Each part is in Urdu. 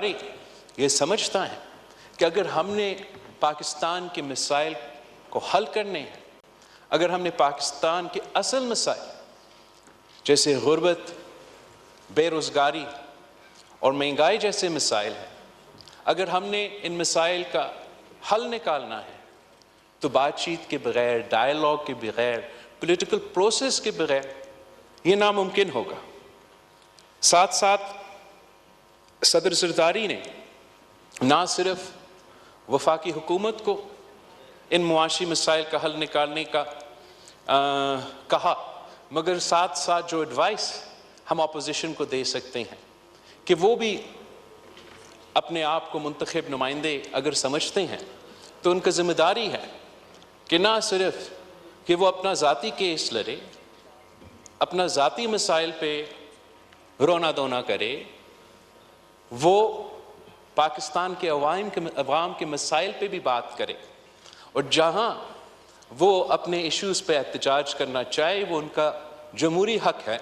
ادارے یہ سمجھتا ہے کہ اگر ہم نے پاکستان کے مسائل کو حل کرنے ہیں، اگر ہم نے پاکستان کے اصل مسائل جیسے غربت، بے روزگاری اور مہنگائی جیسے مسائل ہیں، اگر ہم نے ان مسائل کا حل نکالنا ہے تو بات چیت کے بغیر، ڈائیلاگ کے بغیر، پولیٹیکل پروسیس کے بغیر یہ ناممکن ہوگا۔ ساتھ ساتھ صدر زرداری نے نہ صرف وفاقی حکومت کو ان معاشی مسائل کا حل نکالنے کا کہا، مگر ساتھ ساتھ جو ایڈوائس ہم اپوزیشن کو دے سکتے ہیں کہ وہ بھی اپنے آپ کو منتخب نمائندے اگر سمجھتے ہیں تو ان کا ذمہ داری ہے کہ نہ صرف کہ وہ اپنا ذاتی کیس لڑے، اپنا ذاتی مسائل پہ رونا دھونا کرے، وہ پاکستان کے عوام کے مسائل پہ بھی بات کرے، اور جہاں وہ اپنے ایشوز پہ احتجاج کرنا چاہے وہ ان کا جمہوری حق ہے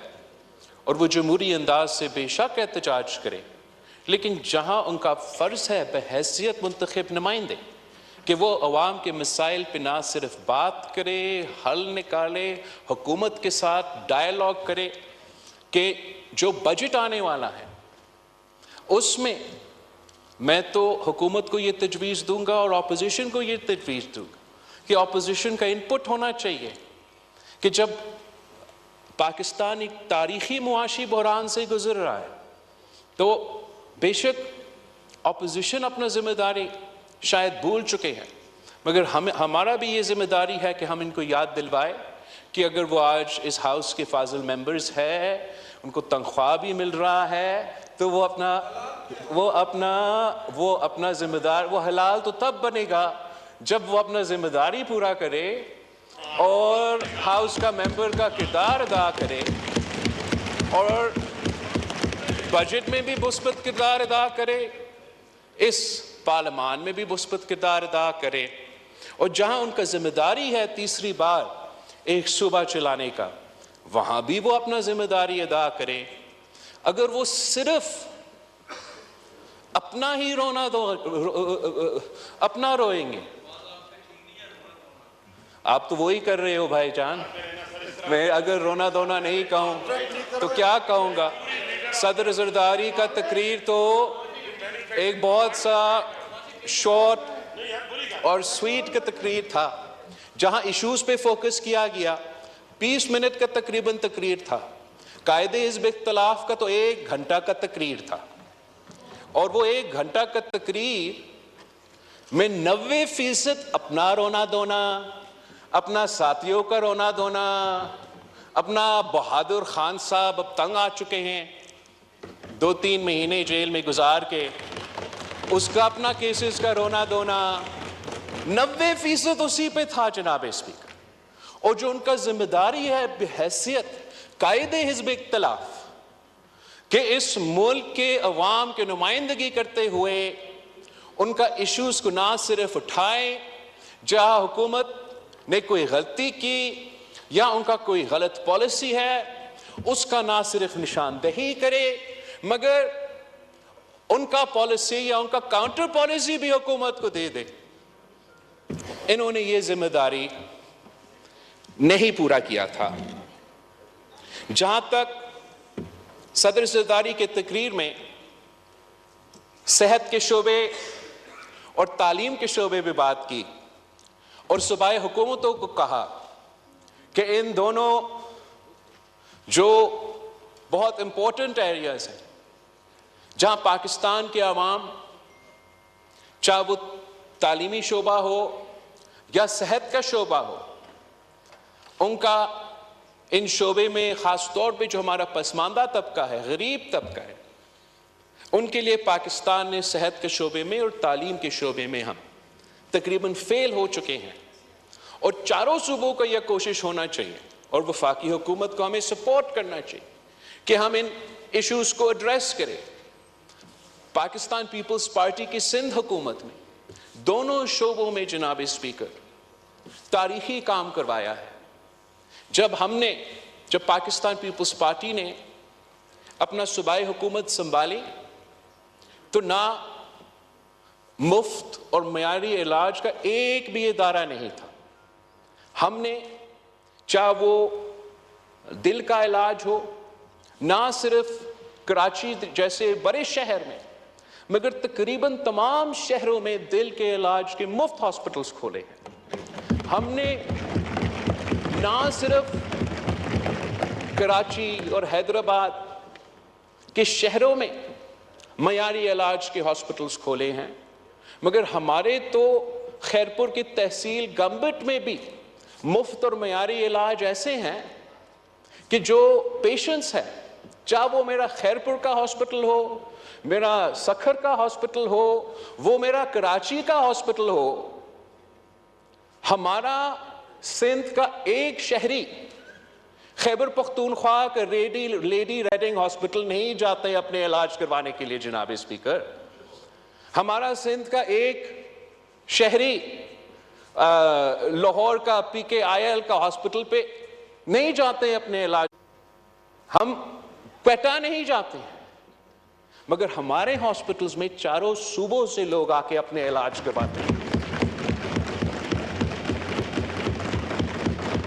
اور وہ جمہوری انداز سے بے شک احتجاج کرے، لیکن جہاں ان کا فرض ہے بحیثیت منتخب نمائندے کہ وہ عوام کے مسائل پہ نہ صرف بات کرے، حل نکالے، حکومت کے ساتھ ڈائیلاگ کرے کہ جو بجٹ آنے والا ہے اس میں تو حکومت کو یہ تجویز دوں گا اور اپوزیشن کو یہ تجویز دوں گا کہ اپوزیشن کا انپٹ ہونا چاہیے کہ جب پاکستان ایک تاریخی معاشی بحران سے گزر رہا ہے تو بے شک اپوزیشن اپنا ذمہ داری شاید بھول چکے ہیں، مگر ہمارا بھی یہ ذمہ داری ہے کہ ہم ان کو یاد دلوائے کہ اگر وہ آج اس ہاؤس کے فاضل ممبرز ہیں، ان کو تنخواہ بھی مل رہا ہے، تو وہ اپنا ذمہ دار، وہ حلال تو تب بنے گا جب وہ اپنا ذمہ داری پورا کرے اور ہاؤس کا ممبر کا کردار ادا کرے اور بجٹ میں بھی مثبت کردار ادا کرے، اس پارلیمان میں بھی مثبت کردار ادا کرے، اور جہاں ان کا ذمہ داری ہے تیسری بار ایک صوبہ چلانے کا وہاں بھی وہ اپنا ذمہ داری ادا کرے۔ اگر وہ صرف اپنا ہی اپنا روئیں گے، آپ تو وہی کر رہے ہو بھائی جان، میں اگر رونا دھونا نہیں کہوں تو کیا کہوں گا؟ صدر زرداری کا تقریر تو ایک بہت سا شارٹ اور سویٹ کا تقریر تھا جہاں ایشوز پہ فوکس کیا گیا، 20 منٹ کا تقریباً تقریر تھا۔ قائد حزب اختلاف کا تو 1 گھنٹہ کا تقریر تھا، اور وہ 1 گھنٹہ کا تقریر میں 90% اپنا رونا دھونا، اپنا ساتھیوں کا رونا دھونا، اپنا بہادر خان صاحب اب تنگ آ چکے ہیں 2-3 مہینے جیل میں گزار کے، اس کا اپنا کیسز کا رونا دھونا، 90% اسی پہ تھا جناب اسپیکر۔ اور جو ان کا ذمہ داری ہے بحیثیت قائد حزب اختلاف کہ اس ملک کے عوام کے نمائندگی کرتے ہوئے ان کا ایشوز کو نہ صرف اٹھائیں، جہاں حکومت نے کوئی غلطی کی یا ان کا کوئی غلط پالیسی ہے اس کا نہ صرف نشاندہی کرے، مگر ان کا پالیسی یا ان کا کاؤنٹر پالیسی بھی حکومت کو دے دے۔ انہوں نے یہ ذمہ داری نہیں پورا کیا تھا۔ جہاں تک صدر زرداری کے تقریر میں صحت کے شعبے اور تعلیم کے شعبے میں بات کی اور صوبائی حکومتوں کو کہا کہ ان دونوں جو بہت امپورٹنٹ ایریاز ہیں جہاں پاکستان کے عوام، چاہے وہ تعلیمی شعبہ ہو یا صحت کا شعبہ ہو، ان کا ان شعبے میں خاص طور پہ جو ہمارا پسماندہ طبقہ ہے، غریب طبقہ ہے، ان کے لیے پاکستان نے صحت کے شعبے میں اور تعلیم کے شعبے میں ہم تقریباً فیل ہو چکے ہیں، اور چاروں صوبوں کا یہ کوشش ہونا چاہیے اور وفاقی حکومت کو ہمیں سپورٹ کرنا چاہیے کہ ہم ان ایشوز کو ایڈریس کریں۔ پاکستان پیپلز پارٹی کی سندھ حکومت میں دونوں شعبوں میں جناب اسپیکر تاریخی کام کروایا ہے۔ جب پاکستان پیپلز پارٹی نے اپنا صوبائی حکومت سنبھالی تو نہ مفت اور معیاری علاج کا ایک بھی ادارہ نہیں تھا. ہم نے چاہے وہ دل کا علاج ہو، نہ صرف کراچی جیسے بڑے شہر میں، مگر تقریباً تمام شہروں میں دل کے علاج کے مفت ہاسپٹلز کھولے ہیں. ہم نے نہ صرف کراچی اور حیدرآباد کے شہروں میں معیاری علاج کے ہاسپٹلز کھولے ہیں، مگر ہمارے تو خیرپور کی تحصیل گمبٹ میں بھی مفت اور معیاری علاج ایسے ہیں کہ جو پیشنٹس ہیں، چاہے وہ میرا خیرپور کا ہاسپٹل ہو، میرا سکھر کا ہاسپٹل ہو، وہ میرا کراچی کا ہاسپٹل ہو، ہمارا سندھ کا ایک شہری خیبر پختونخوا کا لیڈی ریڈنگ ہاسپٹل نہیں جاتے اپنے علاج کروانے کے لیے. جناب اسپیکر، ہمارا سندھ کا ایک شہری لاہور کا PKIL کا ہاسپٹل پہ نہیں جاتے اپنے علاج. ہم کوئٹہ نہیں جاتے ہیں، مگر ہمارے ہاسپٹلز میں چاروں صوبوں سے لوگ آ کے اپنے علاج کرواتے ہیں.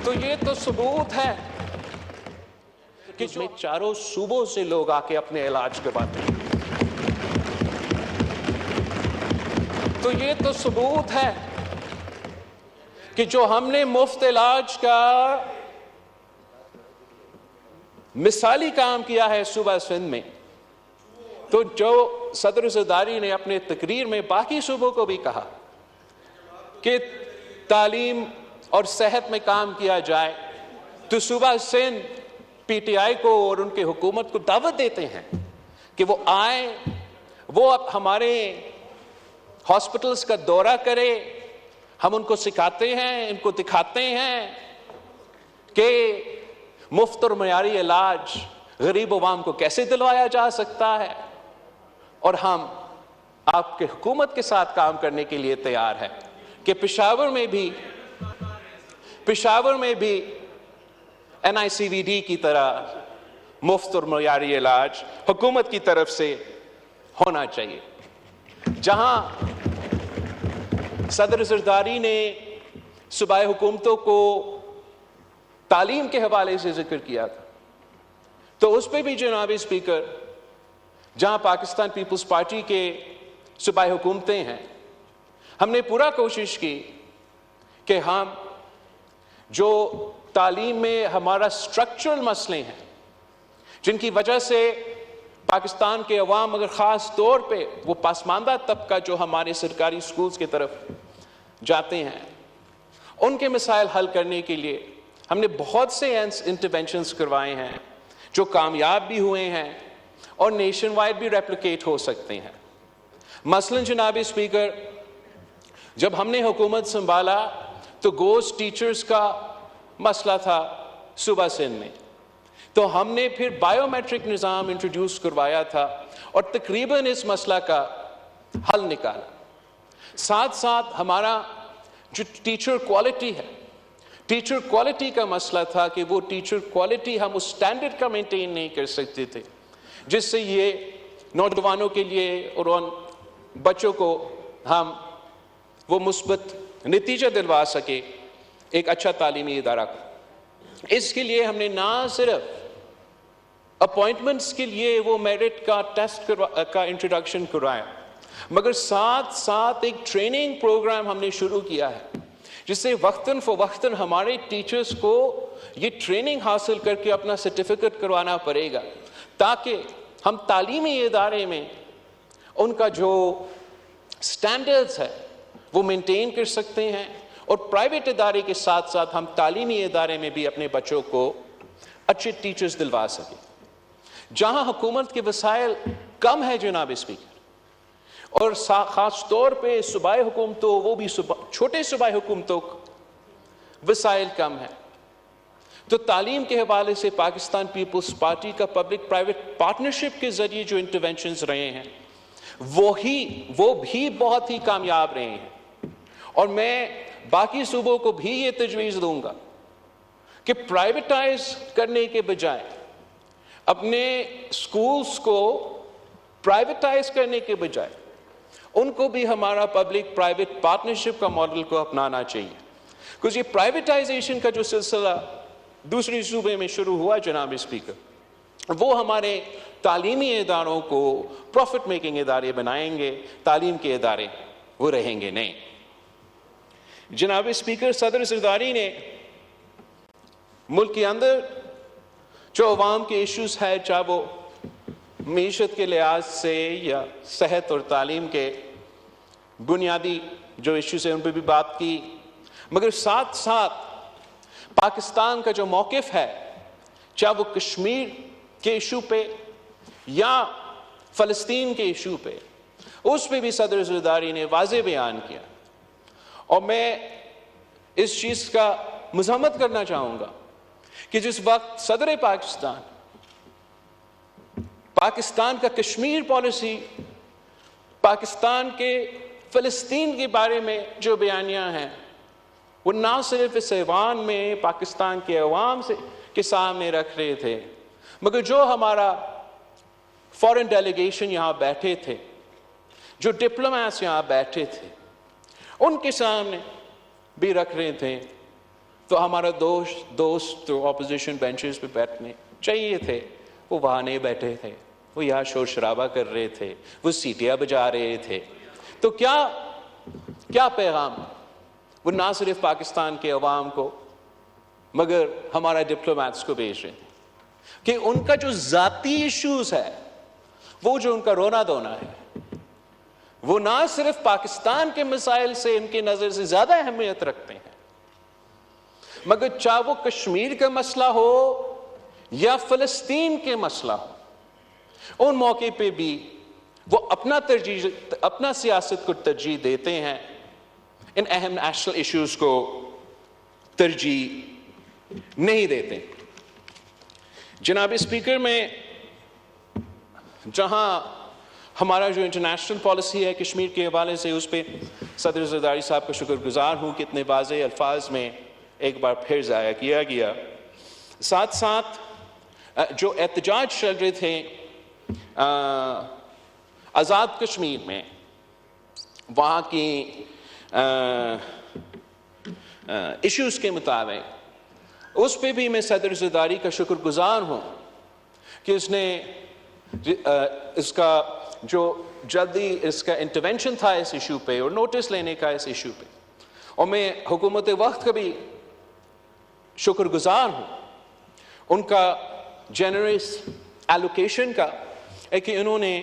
تو یہ تو ثبوت ہے کہ اس میں چاروں صوبوں سے لوگ آ کے اپنے علاج کرواتے ہیں. تو یہ تو ثبوت ہے کہ جو ہم نے مفت علاج کا مثالی کام کیا ہے صوبہ سندھ میں، تو جو صدر زرداری نے اپنے تقریر میں باقی صوبوں کو بھی کہا کہ تعلیم اور صحت میں کام کیا جائے، تو صوبہ سندھ PTI کو اور ان کے حکومت کو دعوت دیتے ہیں کہ وہ آئیں، وہ اب ہمارے ہاسپٹلز کا دورہ کرے. ہم ان کو سکھاتے ہیں، ان کو دکھاتے ہیں کہ مفت اور معیاری علاج غریب عوام کو کیسے دلوایا جا سکتا ہے، اور ہم آپ کے حکومت کے ساتھ کام کرنے کے لیے تیار ہیں کہ پشاور میں بھی NICVD کی طرح مفت اور معیاری علاج حکومت کی طرف سے ہونا چاہیے. جہاں صدر زرداری نے صوبائی حکومتوں کو تعلیم کے حوالے سے ذکر کیا تھا، تو اس پہ بھی جناب اسپیکر، جہاں پاکستان پیپلز پارٹی کے صوبائی حکومتیں ہیں، ہم نے پورا کوشش کی کہ ہم جو تعلیم میں ہمارا سٹرکچرل مسئلے ہیں، جن کی وجہ سے پاکستان کے عوام، مگر خاص طور پہ وہ پسماندہ طبقہ جو ہمارے سرکاری سکولز کی طرف جاتے ہیں، ان کے مسائل حل کرنے کے لیے ہم نے بہت سے انٹرونشنز کروائے ہیں جو کامیاب بھی ہوئے ہیں اور نیشن وائڈ بھی ریپلیکیٹ ہو سکتے ہیں. مثلاً جناب اسپیکر، جب ہم نے حکومت سنبھالا تو گوسٹ ٹیچرز کا مسئلہ تھا صوبہ سندھ میں، تو ہم نے پھر بائیو میٹرک نظام انٹروڈیوس کروایا تھا اور تقریباً اس مسئلہ کا حل نکالا. ساتھ ساتھ ہمارا جو ٹیچر کوالٹی ہے، ٹیچر کوالٹی کا مسئلہ تھا کہ وہ ٹیچر کوالٹی ہم اس سٹینڈرڈ کا مینٹین نہیں کر سکتے تھے جس سے یہ نوجوانوں کے لیے اور ان بچوں کو ہم وہ مثبت نتیجہ دلوا سکے ایک اچھا تعلیمی ادارہ کو. اس کے لیے ہم نے نہ صرف اپوائنٹمنٹس کے لیے وہ میرٹ کا ٹیسٹ کا انٹروڈکشن کرایا، مگر ساتھ ساتھ ایک ٹریننگ پروگرام ہم نے شروع کیا ہے جس سے وقتاً فوقتاً ہمارے ٹیچرز کو یہ ٹریننگ حاصل کر کے اپنا سرٹیفکیٹ کروانا پڑے گا، تاکہ ہم تعلیمی ادارے میں ان کا جو سٹینڈرڈز ہے وہ مینٹین کر سکتے ہیں، اور پرائیویٹ ادارے کے ساتھ ساتھ ہم تعلیمی ادارے میں بھی اپنے بچوں کو اچھے ٹیچرز دلوا سکیں. جہاں حکومت کے وسائل کم ہے جناب اسپیکر، اور خاص طور پہ صوبائی حکومتوں، وہ بھی چھوٹے صوبائی حکومتوں وسائل کم ہیں، تو تعلیم کے حوالے سے پاکستان پیپلز پارٹی کا پبلک پرائیویٹ پارٹنرشپ کے ذریعے جو انٹرونشنز رہے ہیں وہ بھی بہت ہی کامیاب رہے ہیں. اور میں باقی صوبوں کو بھی یہ تجویز دوں گا کہ پرائیویٹائز کرنے کے بجائے اپنے سکولز کو پرائیویٹائز کرنے کے بجائے ان کو بھی ہمارا پبلک پرائیویٹ پارٹنرشپ کا ماڈل کو اپنانا چاہیے. کیونکہ یہ پرائیویٹائزیشن کا جو سلسلہ دوسری صوبے میں شروع ہوا جناب اسپیکر, وہ ہمارے تعلیمی اداروں کو پروفٹ میکنگ ادارے بنائیں گے, تعلیم کے ادارے وہ رہیں گے نہیں. جناب اسپیکر, صدر زرداری نے ملک کے اندر جو عوام کے ایشوز ہے, چاہے وہ معیشت کے لحاظ سے یا صحت اور تعلیم کے بنیادی جو ایشوز ہیں ان پہ بھی بات کی, مگر ساتھ ساتھ پاکستان کا جو موقف ہے, چاہے وہ کشمیر کے ایشو پہ یا فلسطین کے ایشو پہ, اس پہ بھی صدر زرداری نے واضح بیان کیا. اور میں اس چیز کا مذمت کرنا چاہوں گا کہ جس وقت صدر پاکستان کا کشمیر پالیسی, پاکستان کے فلسطین کے بارے میں جو بیانیاں ہیں, وہ نہ صرف اس ایوان میں پاکستان کے عوام کے سامنے رکھ رہے تھے, مگر جو ہمارا فورن ڈیلیگیشن یہاں بیٹھے تھے, جو ڈپلومیٹس یہاں بیٹھے تھے, ان کے سامنے بھی رکھ رہے تھے. تو ہمارا دوست جو اپوزیشن بینچز پہ بیٹھنے چاہیے تھے, وہ وہاں نہیں بیٹھے تھے, وہ یہاں شور شرابہ کر رہے تھے, وہ سیٹیاں بجا رہے تھے. تو کیا پیغام وہ نہ صرف پاکستان کے عوام کو مگر ہمارا ڈپلومیٹس کو بھیج رہے تھے کہ ان کا جو ذاتی ایشوز ہے, وہ جو ان کا رونا دھونا ہے, وہ نہ صرف پاکستان کے مسائل سے ان کی نظر سے زیادہ اہمیت رکھتے ہیں, مگر چاہے وہ کشمیر کا مسئلہ ہو یا فلسطین کے مسئلہ ہو, ان موقع پہ بھی وہ اپنا سیاست کو ترجیح دیتے ہیں, ان اہم نیشنل ایشوز کو ترجیح نہیں دیتے. جناب اسپیکر, میں جہاں ہمارا جو انٹرنیشنل پالیسی ہے کشمیر کے حوالے سے, اس پہ صدر زرداری صاحب کا شکر گزار ہوں کہ اتنے واضح الفاظ میں ایک بار پھر ضائع کیا گیا. ساتھ ساتھ جو احتجاج چل رہے تھے آزاد کشمیر میں, وہاں کی ایشوز کے مطابق, اس پہ بھی میں صدر زرداری کا شکر گزار ہوں کہ اس نے اس کا جو جلدی اس کا انٹرونشن تھا اس ایشو پہ اور نوٹس لینے کا اس ایشو پہ, اور میں حکومت وقت کا بھی شکر گزار ہوں ان کا جنرس ایلوکیشن کا, کہ انہوں نے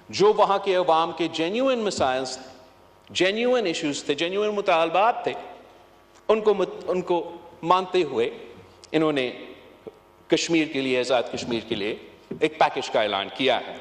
جو وہاں کے عوام کے جینیوئن مسائل, جینیوئن ایشوز تھے, جینیوئن مطالبات تھے, ان کو مانتے ہوئے انہوں نے کشمیر کے لیے, آزاد کشمیر کے لیے ایک پیکج کا اعلان کیا ہے.